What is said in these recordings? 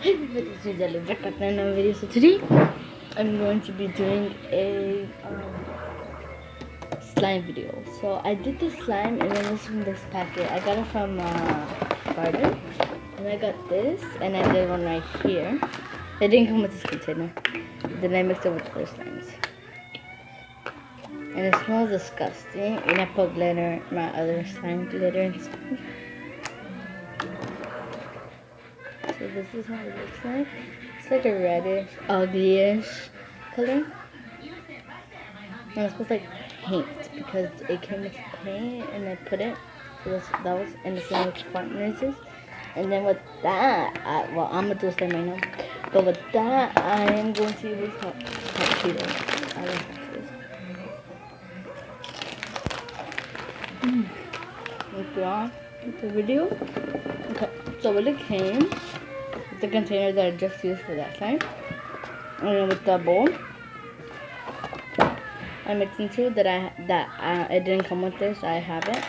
Hey everybody, this is Ali back with another video. So today I'm going to be doing a slime video. So I did this slime and then this from this packet. I got it from Garden, and I got this and I did one right here. It didn't come with this container. Then I mixed it with other slimes, and it smells disgusting. And I put glitter, my other slime glitter inside. So this is how it looks like. It's like a reddish, uglyish color. And it's supposed to like paint because it came with paint and I put it. So that was, and the same with font noises. And then with that, well, I'm gonna do slime right now. But with that, I am going to use hot Cheetos. I like hot Cheetos. Let's go on with the video. Okay, so when it came, the container that I just used for that slime, and then with the bowl, I mixed into that it didn't come with this. I have it.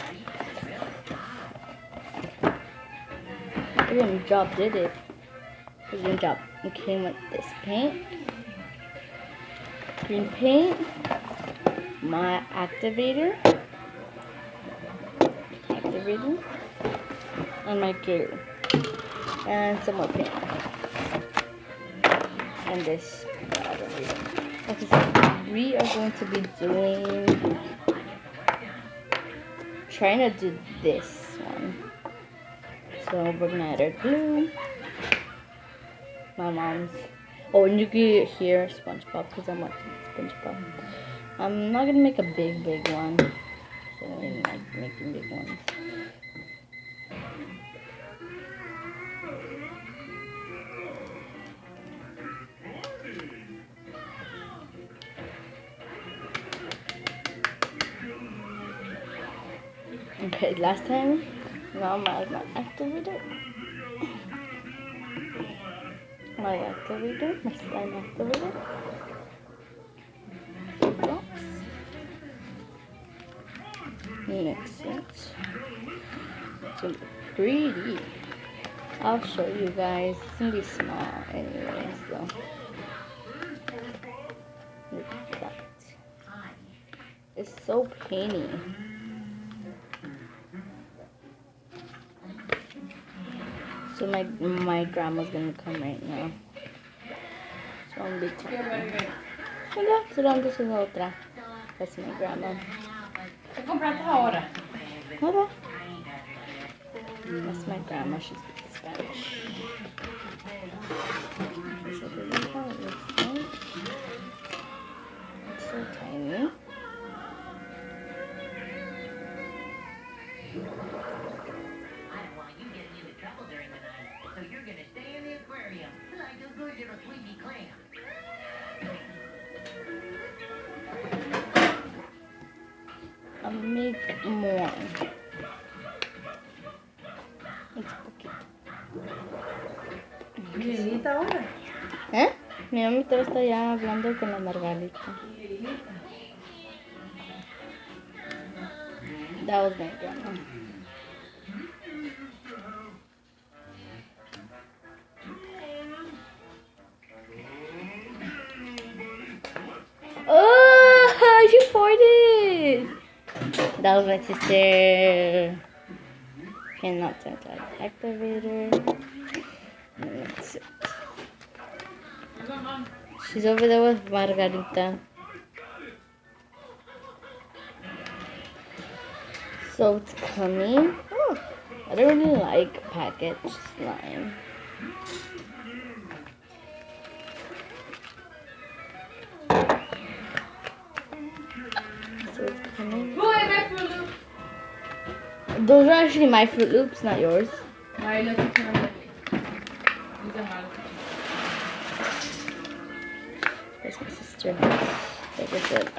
It didn't drop, did it? It didn't drop. It came with this paint, green paint, my activator, and my glue. And some more paint. And this. Okay, so we are going to be trying to do this one. So we're gonna add our glue. My mom's. Oh, and you can hear SpongeBob because I'm watching SpongeBob. I'm not gonna make a big one. So I'm like making big ones. Okay, last time, now my activator. My slime activator. Mix it. It's gonna be pretty. I'll show you guys. It's gonna be small anyway, so. Look at that. It's so painty. So my grandma's gonna come right now. So I'm gonna be hola, so ¿dónde es la otra? That's my grandma. ¿Qué compraste ahora? Hola. That's my grandma. She speaks Spanish. So this is how it looks like. It's so tiny. I'll make more. It's poquito. Ahora? ¿Eh? Mi mamá está ya hablando con la Margarita. That was my grandma. Oh, you farted! That was my sister. Cannot turn that activator. That's it. She's over there with Margarita. So it's coming. Oh, I don't really like packaged slime. So it's coming. Those are actually my Fruit Loops, not yours. That's my sister. Like I said,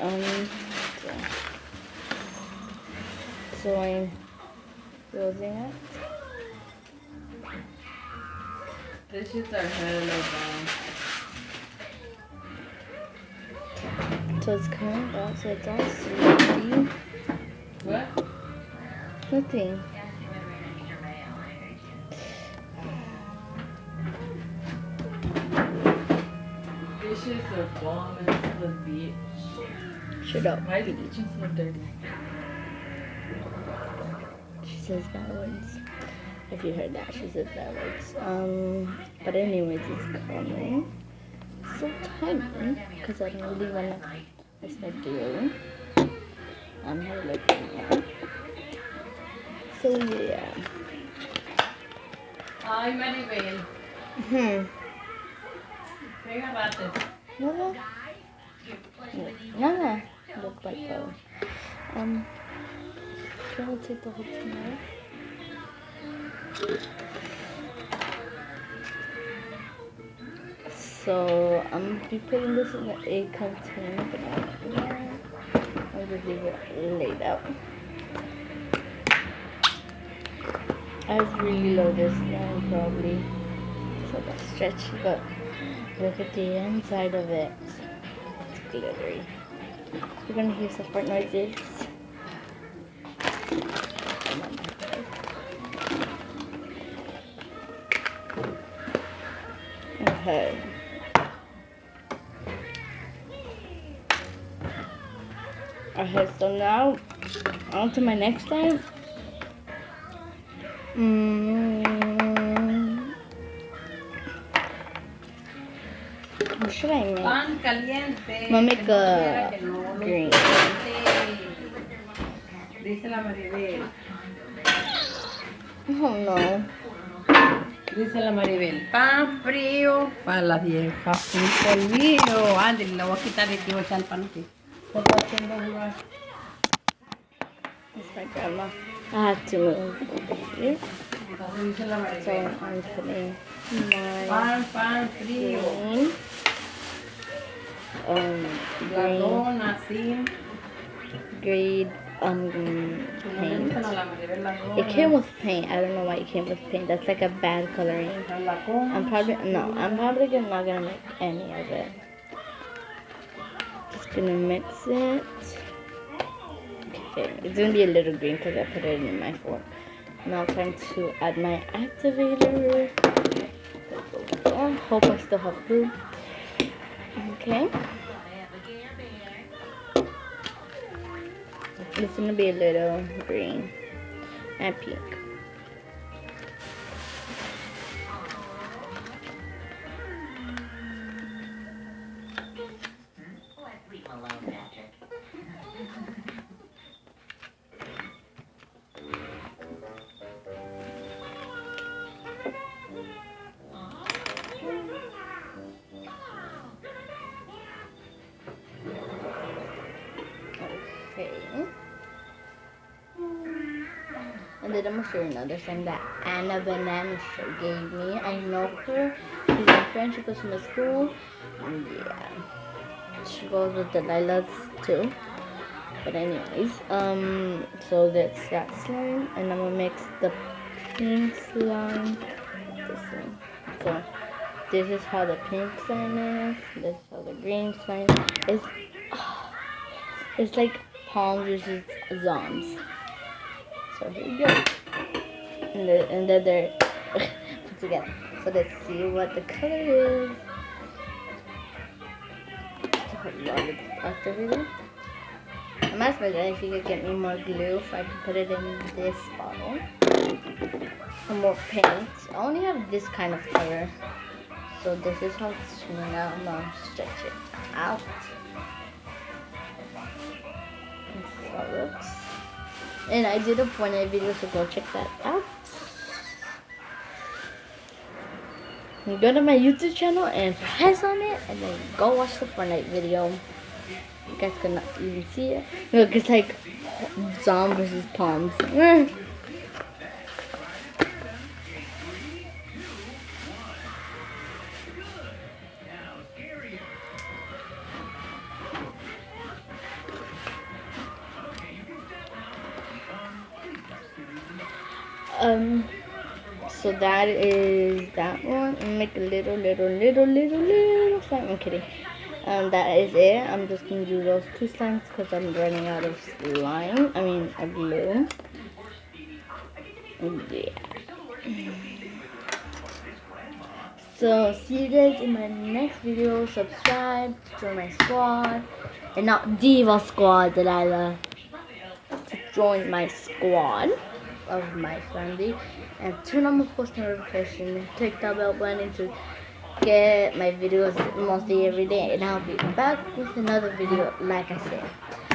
so I'm closing it. This shit's our hello So it's coming out, so it's all sweety. What? Nothing. This shit's so bomb and the beach. Shut up. Why is the kitchen so dirty? She says bad words. If you heard that, she says bad words. But anyways, it's coming. It's so tiny because I don't really want to start glue. I'm not looking at. So yeah. Ay, Maribel. ¿Qué agarraste? Nada. Nada. Look like those. Can I take the whole thing out? So I'm gonna be putting this in a container, but I'll just leave it laid out. I was really low this now, probably. So that's stretchy, but look at the inside of it. It's glittery. We're gonna hear some fart noises. Okay. Okay, so now on to my next slime. What should I make? Pan caliente. I'm gonna make a green. Dice la Maribel. Oh no. Dice la Maribel. Pan frío para las viejas. Frijol mío. Ándale, le voy a quitar y te voy a echar el pan aquí. ¿Qué está haciendo jugar? That's my grandma. I have to move over here. Entonces dice la So Maribel. I'm putting my Pan frío. green. La Green. dona, sí. Green Como le paint. gustan a la Maribel las donas. It came with paint. I don't know why it came with paint. That's like a bad coloring. La concha. I'm probably not gonna make any of it. Just gonna mix it. Okay, it's gonna be a little green because I put it in my fork. Now time to add my activator. I hope I still have glue. Okay. It's gonna be a little green and pink. Okay. And then I'm gonna show you another thing that Anna Banana Show gave me. I know her. She's my friend. She goes to my school. And yeah. She goes with the Lilas too. But anyways, so that's that slime. And I'm gonna mix the pink slime with this one. So this is how the pink slime is. This is how the green slime is. It's like palms versus zoms. So here you go. And then they're put together. So let's see what the color is. I'm asking my dad if he could get me more glue if I could put it in this bottle. Some more paint. I only have this kind of color. So this is how it's turning out. I'm gonna stretch it out. This is how it looks. And I did a Fortnite video, so go check that out. You go to my YouTube channel and press on it, and then go watch the Fortnite video. You guys cannot even see it. Look, it's like Zom versus Palms. So that is that one. And make a little slime. I'm kidding. That is it. I'm just gonna do those two slimes because I'm running out of slime. I mean, of glue. Yeah. So see you guys in my next video. Subscribe, join my squad, and not Diva Squad, Delilah. To join my squad of my family, and turn on the post notification and click that bell button to get my videos mostly every day. And I'll be back with another video, like I said.